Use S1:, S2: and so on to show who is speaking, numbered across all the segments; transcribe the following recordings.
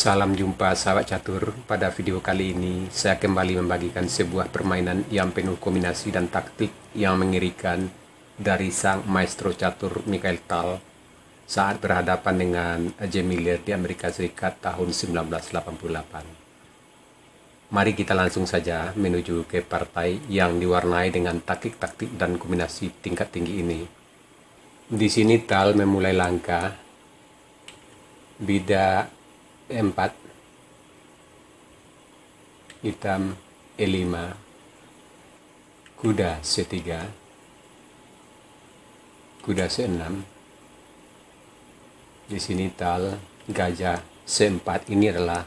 S1: Salam jumpa sahabat catur. Pada video kali ini saya kembali membagikan sebuah permainan yang penuh kombinasi dan taktik yang mengerikan dari sang maestro catur Michael Tal saat berhadapan dengan Jim Miller di Amerika Serikat tahun 1988. Mari kita langsung saja menuju ke partai yang diwarnai dengan taktik-taktik dan kombinasi tingkat tinggi ini. Di sini Tal memulai langkah bida E4, hitam E5, kuda C3, kuda C6. Di sini Tal gajah C4. Ini adalah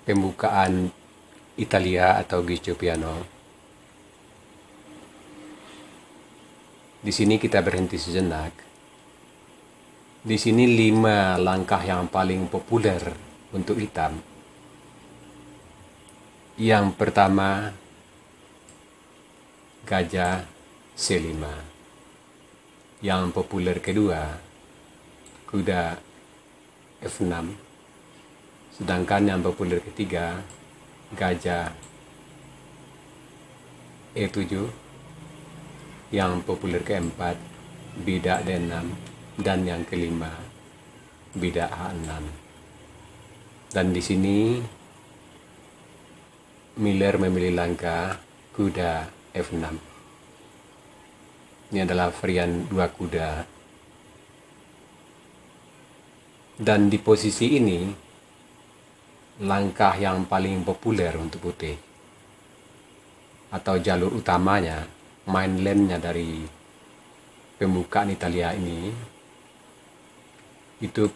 S1: pembukaan Italia atau Guiccio Piano. Di sini kita berhenti sejenak. Di sini 5 langkah yang paling populer untuk hitam. Yang pertama, gajah C5. Yang populer kedua, kuda F6. Sedangkan yang populer ketiga, gajah E7. Yang populer keempat, bidak D6. Dan yang kelima, bidak H6. Dan di sini Miller memilih langkah kuda F6. Ini adalah varian 2 kuda. Dan di posisi ini langkah yang paling populer untuk putih atau jalur utamanya, main lane-nya dari pembukaan Italia ini itu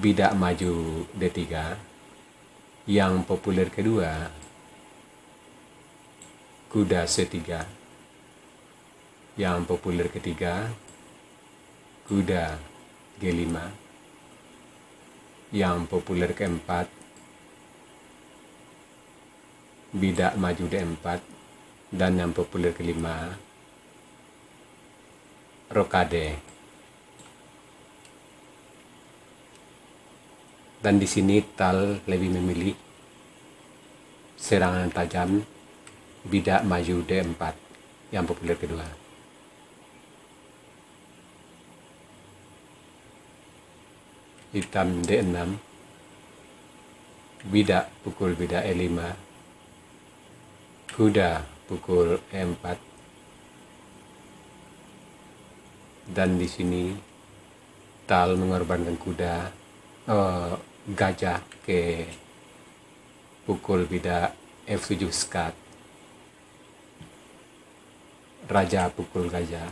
S1: bidak maju D3. Yang populer kedua, kuda C3. Yang populer ketiga, kuda G5. Yang populer keempat, bidak maju D4. Dan yang populer kelima, rokade. Dan di sini Tal lebih memilih serangan tajam bidak maju D4 yang populer kedua. Hitam D6, bidak pukul bidak E5, kuda pukul E4. Dan di sini Tal mengorbankan gajah ke pukul bidak F7 skat. Raja pukul gajah.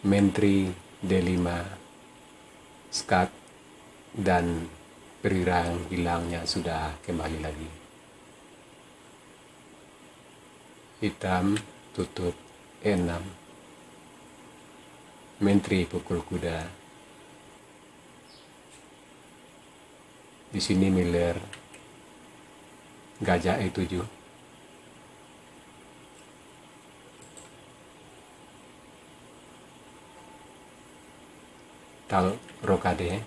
S1: Menteri D5 skat, dan perwira hilangnya sudah kembali lagi. Hitam tutup E6. Menteri pukul kuda. Di sini Miller gajah E7. Tal rokade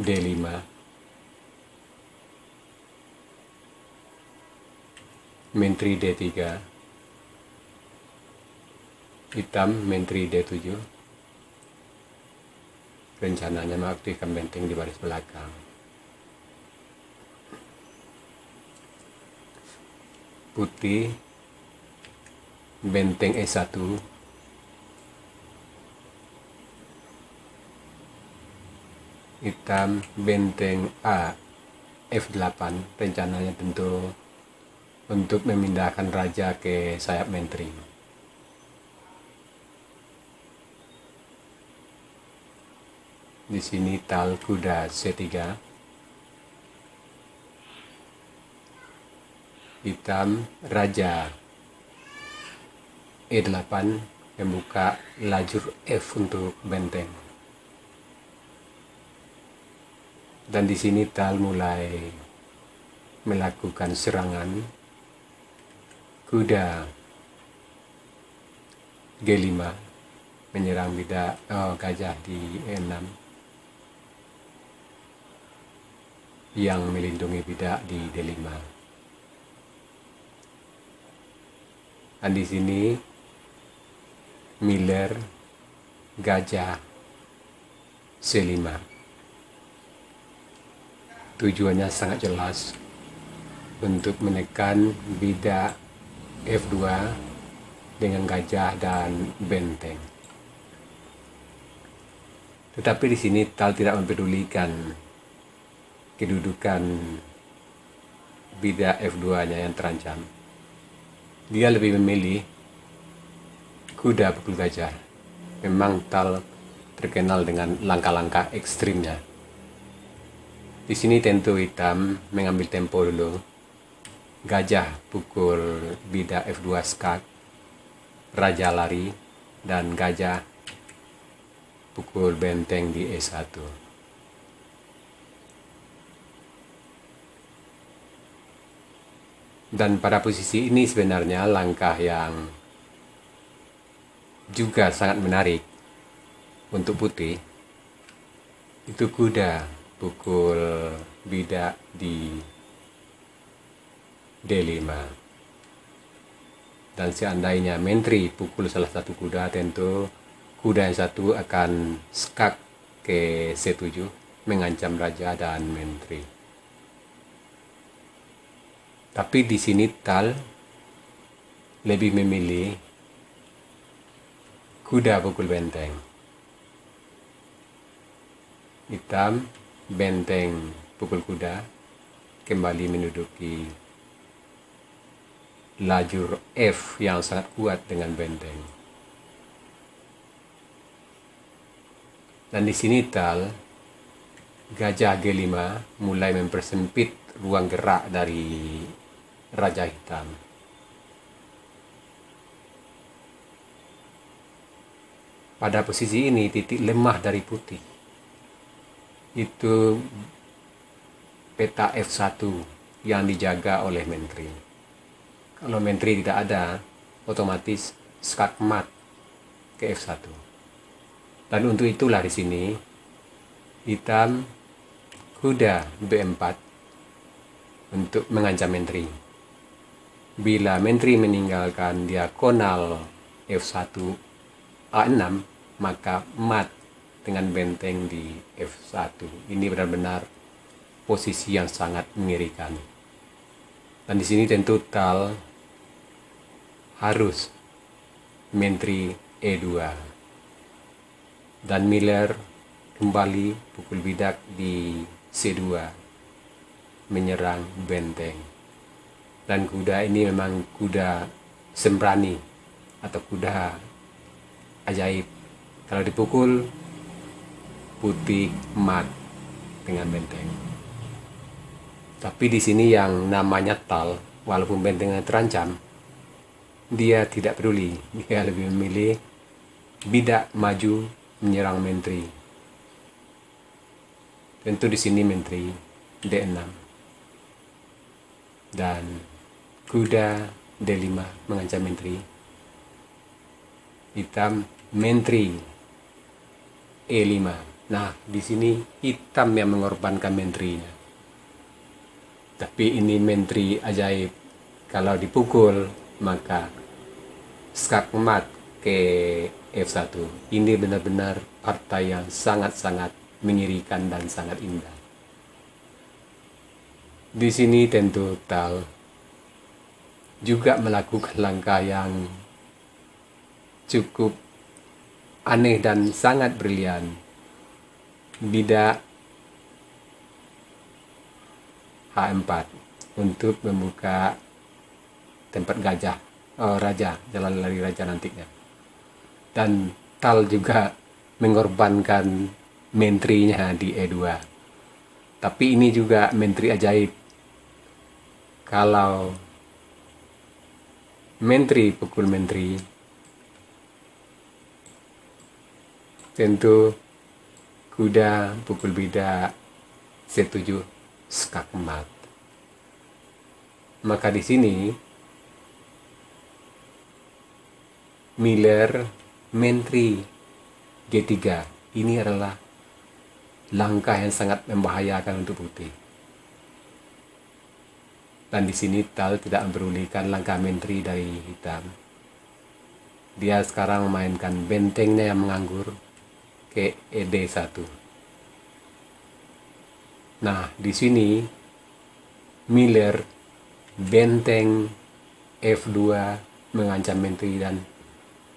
S1: D5. Menteri D3. Hitam menteri D7. Rencananya mengaktifkan benteng di baris belakang. Putih benteng E1. Hitam benteng A F8. Rencananya tentu untuk memindahkan raja ke sayap menteri. Di sini Tal kuda C3. Hitam raja E8 membuka lajur F untuk benteng. Dan di sini Tal mulai melakukan serangan kuda G5. menyerang gajah di E6 yang melindungi bidak di D5. Dan di sini Miller gajah C5. Tujuannya sangat jelas untuk menekan bidak F2 dengan gajah dan benteng. Tetapi di sini Tal tidak mempedulikan kedudukan bidak F2-nya yang terancam. Dia lebih memilih kuda pukul gajah. Memang Tal terkenal dengan langkah-langkah ekstrimnya. Di sini tentu hitam mengambil tempo dulu. Gajah pukul bidak F2 skak, raja lari, dan gajah pukul benteng di E1. Dan pada posisi ini sebenarnya langkah yang juga sangat menarik untuk putih itu kuda pukul bidak di D5. Dan seandainya menteri pukul salah satu kuda, tentu kuda yang satu akan skak ke C7 mengancam raja dan menteri. Tapi di sini Tal lebih memilih kuda pukul benteng. Hitam benteng pukul kuda kembali menduduki lajur F yang sangat kuat dengan benteng. Dan di sini Tal gajah G5 mulai mempersempit ruang gerak dari raja hitam. Pada posisi ini titik lemah dari putih itu peta F1 yang dijaga oleh menteri. Kalau menteri tidak ada, otomatis skak mat ke F1. Dan untuk itulah di sini hitam kuda B4 untuk mengancam menteri. Bila menteri meninggalkan diagonal F1 A6, maka mat dengan benteng di F1. Ini benar-benar posisi yang sangat mengerikan. Dan di sini tentu Tal harus menteri E2. Dan Miller kembali pukul bidak di C2 menyerang benteng. Dan kuda ini memang kuda sembrani atau kuda ajaib. Kalau dipukul, putih mat dengan benteng. Tapi di sini yang namanya Tal, walaupun bentengnya terancam, dia tidak peduli. Dia lebih memilih bidak maju menyerang menteri. Tentu di sini menteri D6 dan kuda D5 mengancam menteri. Hitam menteri E5. Nah, di sini hitam yang mengorbankan menterinya. Tapi ini menteri ajaib. Kalau dipukul, maka skak mat ke F1. Ini benar-benar partai yang sangat-sangat mengerikan dan sangat indah. Di sini tentu Tal juga melakukan langkah yang cukup aneh dan sangat brilian. Bidak H4 untuk membuka tempat raja, jalan lari raja nantinya. Dan Tal juga mengorbankan menterinya di E2. Tapi ini juga menteri ajaib. Kalau menteri pukul menteri, tentu kuda pukul bidak C7 skak mat. Maka di sini Miller menteri G3. Ini adalah langkah yang sangat membahayakan untuk putih. Dan di sini Tal tidak mempedulikan langkah menteri dari hitam. Dia sekarang memainkan bentengnya yang menganggur ke ED1. Nah, di sini Miller benteng F2 mengancam menteri dan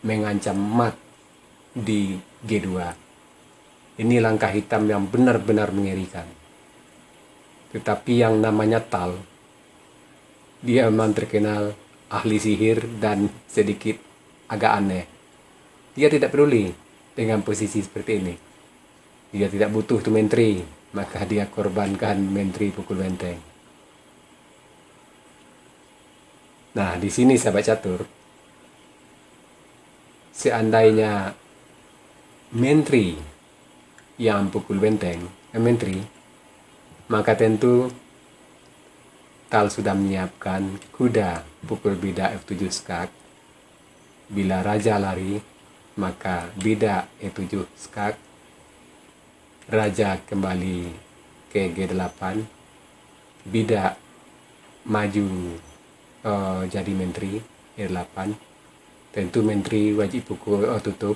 S1: mengancam mat di G2. Ini langkah hitam yang benar-benar mengerikan. Tetapi yang namanya Tal, dia memang terkenal ahli sihir dan sedikit agak aneh. Dia tidak peduli dengan posisi seperti ini. Dia tidak butuh tuh menteri, maka dia korbankan menteri pukul benteng. Nah, di sini sahabat catur, seandainya menteri yang pukul benteng, menteri, maka tentu Tal sudah menyiapkan kuda pukul bidak F7 skak. Bila raja lari, maka bidak E7 skak. Raja kembali ke G8. Bidak maju jadi menteri E8. Tentu menteri wajib pukul tutup.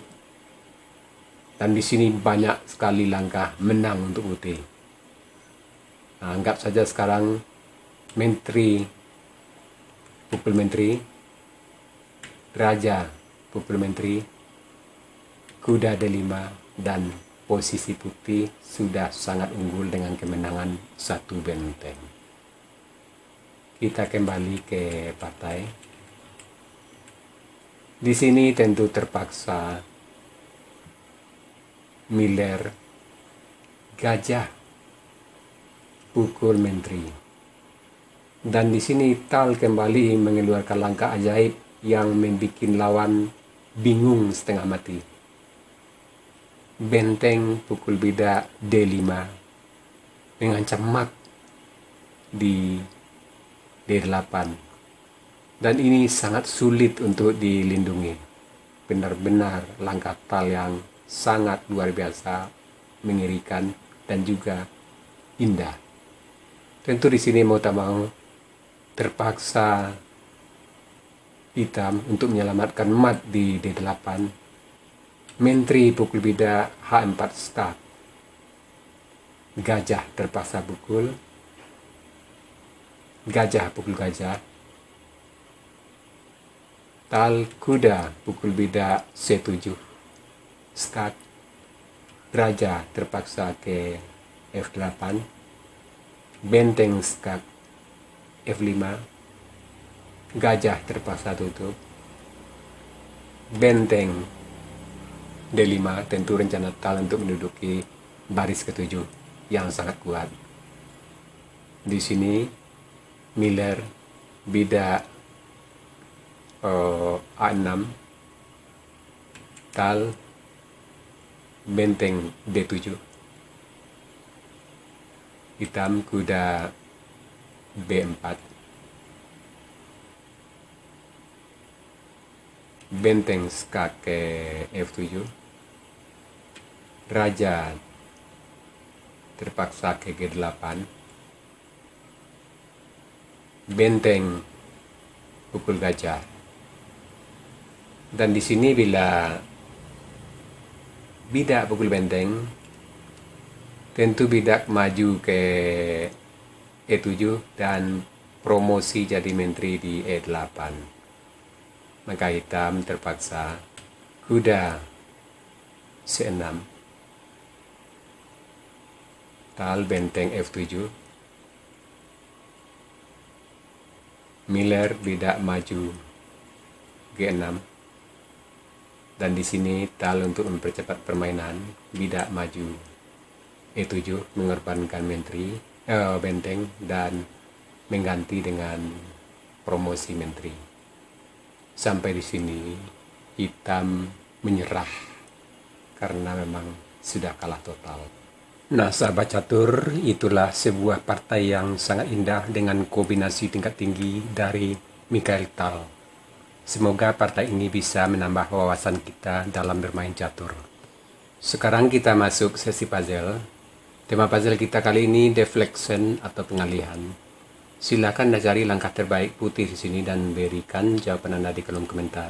S1: Dan di sini banyak sekali langkah menang untuk putih. Nah, anggap saja sekarang menteri pukul menteri, raja pukul menteri, kuda D5, dan posisi putih sudah sangat unggul dengan kemenangan 1 benteng. Kita kembali ke partai. Di sini tentu terpaksa Miller gajah pukul menteri. Dan di sini Tal kembali mengeluarkan langkah ajaib yang membuat lawan bingung setengah mati. Benteng pukul bidak D5 mengancam mat di D8. Dan ini sangat sulit untuk dilindungi. Benar-benar langkah Tal yang sangat luar biasa, mengerikan, dan juga indah. Tentu di sini mau tak mau terpaksa hitam untuk menyelamatkan mat di D8. Menteri pukul bidak H4 start. Gajah terpaksa pukul. Gajah pukul gajah. Tal kuda pukul bidak C7 start. Raja terpaksa ke F8. Benteng skak F5. Gajah terpaksa tutup. Benteng D5, tentu rencana Tal untuk menduduki baris ke-7 yang sangat kuat. Di sini Miller bidak A6, Tal benteng D7, hitam kuda B4, benteng skak ke F7, raja terpaksa ke G8, benteng pukul gajah. Dan di sini bila bidak pukul benteng, tentu bidak maju ke E7 dan promosi jadi menteri di E8. Maka hitam terpaksa kuda C6, Tal benteng F7, Miller bidak maju G6, dan di sini Tal untuk mempercepat permainan bidak maju E7 mengorbankan menteri benteng dan mengganti dengan promosi menteri. Sampai di sini hitam menyerah karena memang sudah kalah total. Nah, sahabat catur, itulah sebuah partai yang sangat indah dengan kombinasi tingkat tinggi dari Mikhail Tal. Semoga partai ini bisa menambah wawasan kita dalam bermain catur. Sekarang kita masuk sesi puzzle. Tema puzzle kita kali ini deflection atau pengalihan. Silakan Anda cari langkah terbaik putih di sini dan berikan jawaban Anda di kolom komentar.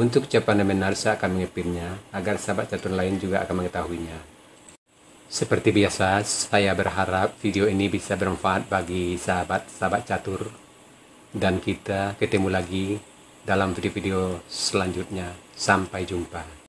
S1: Untuk jawaban yang benar, saya akan mengepinnya agar sahabat catur lain juga akan mengetahuinya. Seperti biasa, saya berharap video ini bisa bermanfaat bagi sahabat-sahabat catur. Dan kita ketemu lagi dalam video-video selanjutnya. Sampai jumpa.